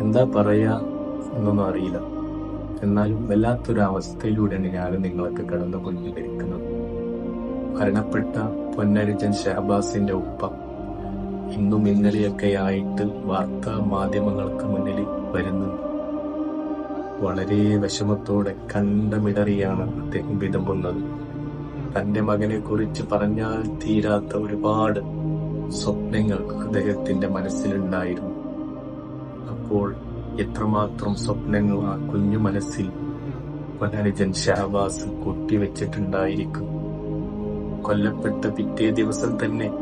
എന്താ പറയാ എന്നൊന്നും അറിയില്ല. എന്നാലും വല്ലാത്തൊരു അവസ്ഥയിലൂടെയാണ് ഞാൻ നിങ്ങളൊക്കെ കടന്നുകൊണ്ടിരിക്കുന്നത്. മരണപ്പെട്ട പൊന്നരിജൻ ഷഹബാസിന്റെ ഉപ്പ ഇന്നും ഇന്നലെയൊക്കെ ആയിട്ട് വാർത്താ മാധ്യമങ്ങൾക്ക് മുന്നിൽ വരുന്നുണ്ട്. വളരെ വിഷമത്തോടെ കണ്ടമിടറിയാണ് അദ്ദേഹം വിതുമ്പുന്നത്. തന്റെ മകനെ കുറിച്ച് പറഞ്ഞാൽ തീരാത്ത ഒരുപാട് സ്വപ്നങ്ങൾ അദ്ദേഹത്തിന്റെ മനസ്സിലുണ്ടായിരുന്നു. അപ്പോൾ എത്രമാത്രം സ്വപ്നങ്ങൾ ആ കുഞ്ഞു മനസ്സിൽ പൊന്നരിജൻ ഷഹബാസ് കൊട്ടിവെച്ചിട്ടുണ്ടായിരിക്കും. കൊല്ലപ്പെട്ട പിറ്റേ ദിവസം തന്നെ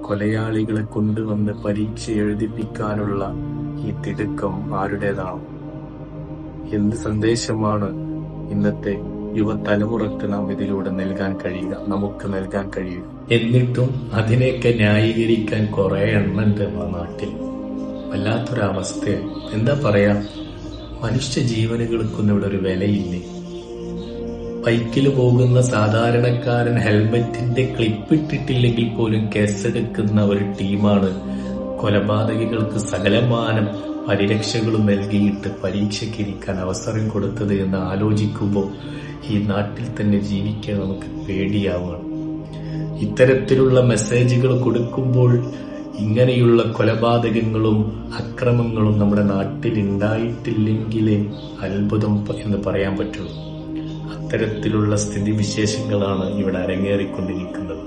കൊലയാളികളെ കൊണ്ടുവന്ന് പരീക്ഷ എഴുതിപ്പിക്കാനുള്ള ഈ തിടുക്കം ആരുടേതാണ്? എന്ത് സന്ദേശമാണ് ഇന്നത്തെ യുവതലമുറക്ക് നാം ഇതിലൂടെ നമുക്ക് നൽകാൻ കഴിയുക? എന്നിട്ടും അതിനെയൊക്കെ ന്യായീകരിക്കാൻ കുറെ എണ്ണുണ്ട് നമ്മുടെ നാട്ടിൽ. വല്ലാത്തൊരവസ്ഥയാണ്. എന്താ പറയാ, മനുഷ്യ ജീവനുകൾക്കൊന്നും ഇവിടെ ഒരു വിലയില്ലേ? ബൈക്കിൽ പോകുന്ന സാധാരണക്കാരൻ ഹെൽമെറ്റിന്റെ ക്ലിപ്പ് ഇട്ടിട്ടില്ലെങ്കിൽ പോലും കേസെടുക്കുന്ന ഒരു ടീമാണ് കൊലപാതകികൾക്ക് സകലമാനം പരിരക്ഷകളും നൽകിയിട്ട് പരീക്ഷയ്ക്ക് ഇരിക്കാൻ അവസരം കൊടുത്തത് എന്ന് ആലോചിക്കുമ്പോൾ ഈ നാട്ടിൽ തന്നെ ജീവിക്കാൻ നമുക്ക് പേടിയാവുകയാണ്. ഇത്തരത്തിലുള്ള മെസ്സേജുകൾ കൊടുക്കുമ്പോൾ ഇങ്ങനെയുള്ള കൊലപാതകങ്ങളും അക്രമങ്ങളും നമ്മുടെ നാട്ടിൽ ഉണ്ടായിട്ടില്ലെങ്കിലേ അത്ഭുതം എന്ന് പറയാൻ പറ്റുള്ളൂ. അത്തരത്തിലുള്ള സ്ഥിതിവിശേഷങ്ങളാണ് ഇവിടെ അരങ്ങേറിക്കൊണ്ടിരിക്കുന്നത്.